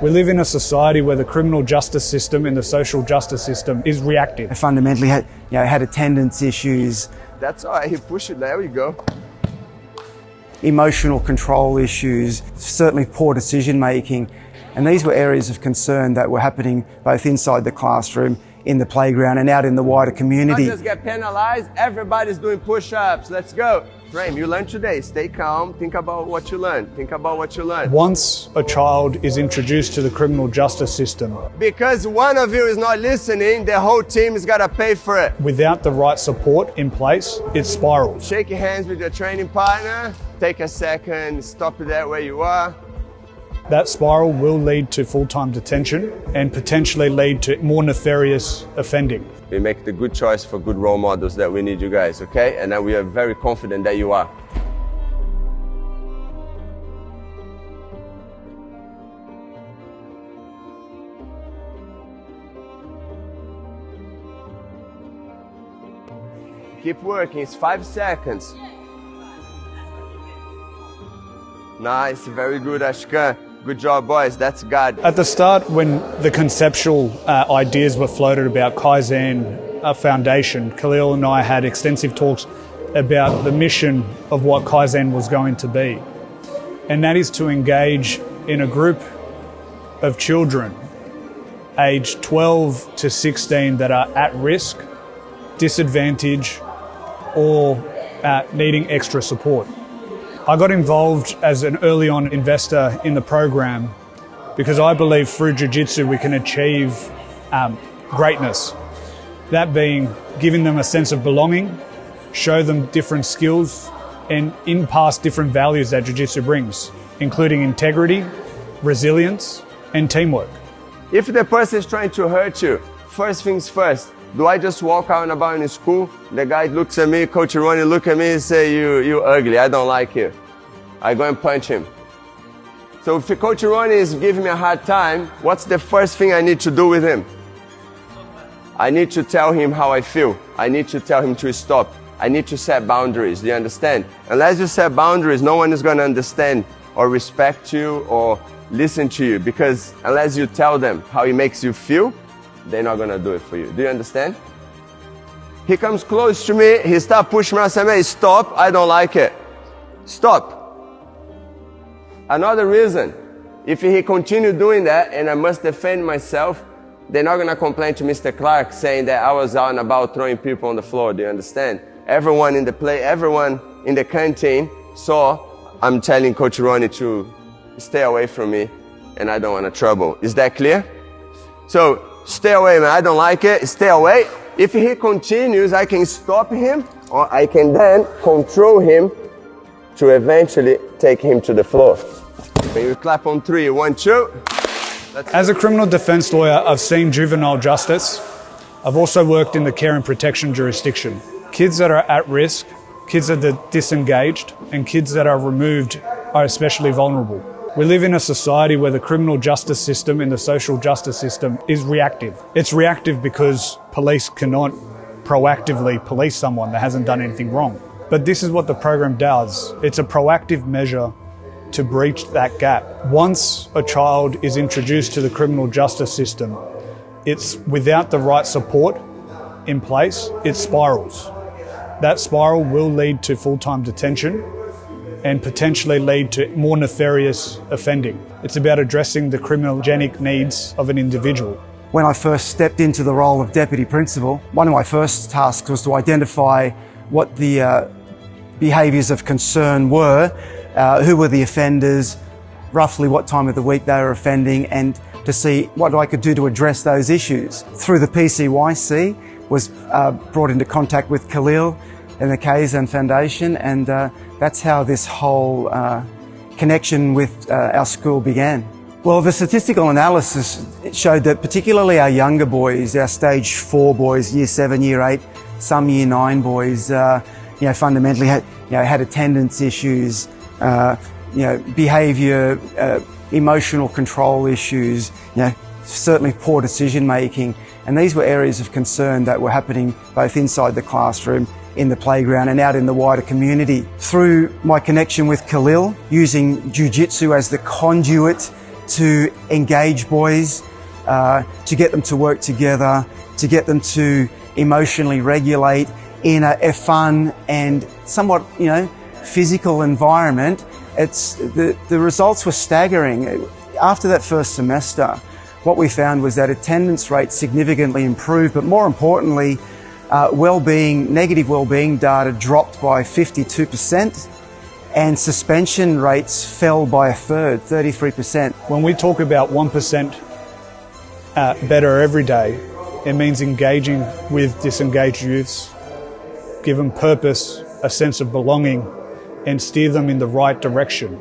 We live in a society where the criminal justice system and the social justice system is reactive. I fundamentally had attendance issues. That's all right, he pushed it, there we go. Emotional control issues, certainly poor decision making. And these were areas of concern that were happening both inside the classroom, in the playground and out in the wider community. Not just get penalized, everybody's doing push-ups, let's go. Frame, you learned today, stay calm, think about what you learned, Once a child is introduced to the criminal justice system, because one of you is not listening, the whole team is gotta pay for it. without the right support in place, it spirals. Shake your hands with your training partner, take a second, stop it there where you are. That spiral will lead to full-time detention and potentially lead to more nefarious offending. We make the good choice for good role models that we need you guys, okay? And then we are very confident that you are. Keep working, it's 5 seconds. Nice, very good, Ashkan. Good job, boys, that's God. At the start, when the conceptual ideas were floated about Kaizen Foundation, Khalil and I had extensive talks about the mission of what Kaizen was going to be. And that is to engage in a group of children aged 12 to 16 that are at risk, disadvantaged, or needing extra support. I got involved as an early on investor in the program because I believe through Jiu-Jitsu we can achieve greatness. That being giving them a sense of belonging, show them different skills and impass different values that Jiu-Jitsu brings, including integrity, resilience and teamwork. If the person is trying to hurt you, first things first, do I just walk out and about in school? The guy looks at me, Coach Ronnie look at me and say, you ugly, I don't like you. I go and punch him. So if Coach Ronnie is giving me a hard time, what's the first thing I need to do with him? I need to tell him how I feel. I need to tell him to stop. I need to set boundaries, do you understand? Unless you set boundaries, no one is going to understand or respect you or listen to you, because unless you tell them how it makes you feel, they're not gonna do it for you. Do you understand? He comes close to me, he starts pushing me, I say, stop, I don't like it. Stop. Another reason, if he continue doing that and I must defend myself, they're not gonna complain to Mr. Clark saying that I was out and about throwing people on the floor. Do you understand? Everyone in the canteen saw I'm telling Coach Ronnie to stay away from me and I don't want trouble. Is that clear? So, stay away, man. I don't like it. Stay away. If he continues, I can stop him or I can then control him to eventually take him to the floor. When you clap on 3, 1, 2. As a criminal defense lawyer, I've seen juvenile justice. I've also worked in the care and protection jurisdiction. Kids that are at risk, kids that are disengaged, and kids that are removed are especially vulnerable. We live in a society where the criminal justice system and the social justice system is reactive. It's reactive because police cannot proactively police someone that hasn't done anything wrong. But this is what the program does. It's a proactive measure to breach that gap. Once a child is introduced to the criminal justice system, it's without the right support in place, it spirals. That spiral will lead to full-time detention and potentially lead to more nefarious offending. It's about addressing the criminogenic needs of an individual. When I first stepped into the role of deputy principal, one of my first tasks was to identify what the behaviours of concern were, who were the offenders, roughly what time of the week they were offending, and to see what I could do to address those issues. Through the PCYC, was brought into contact with Khalil and the Kaizen Foundation, and that's how this whole connection with our school began. Well, the statistical analysis showed that particularly our younger boys, our stage 4 boys, year 7, year 8, some year 9 boys, fundamentally had attendance issues, behaviour, emotional control issues, certainly poor decision making. And these were areas of concern that were happening both inside the classroom, in the playground and out in the wider community. Through my connection with Khalil, using Jiu-Jitsu as the conduit to engage boys, to get them to work together, to get them to emotionally regulate in a fun and somewhat, physical environment. The results were staggering. After that first semester, what we found was that attendance rates significantly improved, but more importantly, negative well-being data dropped by 52%, and suspension rates fell by a third, 33%. When we talk about 1% better every day, it means engaging with disengaged youths, give them purpose, a sense of belonging, and steer them in the right direction.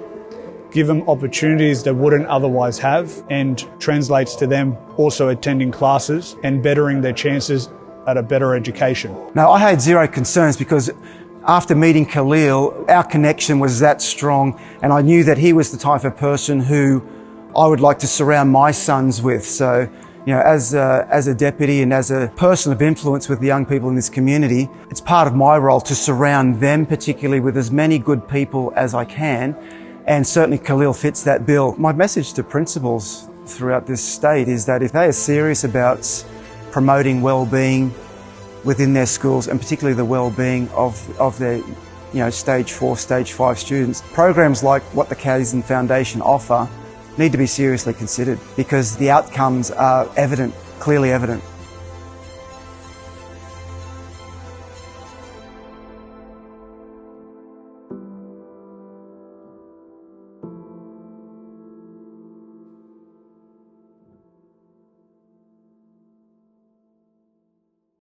Give them opportunities they wouldn't otherwise have, and translates to them also attending classes and bettering their chances at a better education. Now, I had zero concerns because after meeting Khalil, our connection was that strong, and I knew that he was the type of person who I would like to surround my sons with. So, as a deputy and as a person of influence with the young people in this community, it's part of my role to surround them particularly with as many good people as I can. And certainly Khalil fits that bill. My message to principals throughout this state is that if they are serious about promoting well-being within their schools, and particularly the well-being of their stage 4, stage 5 students, programs like what the Kaizen Foundation offer need to be seriously considered because the outcomes are evident, clearly evident.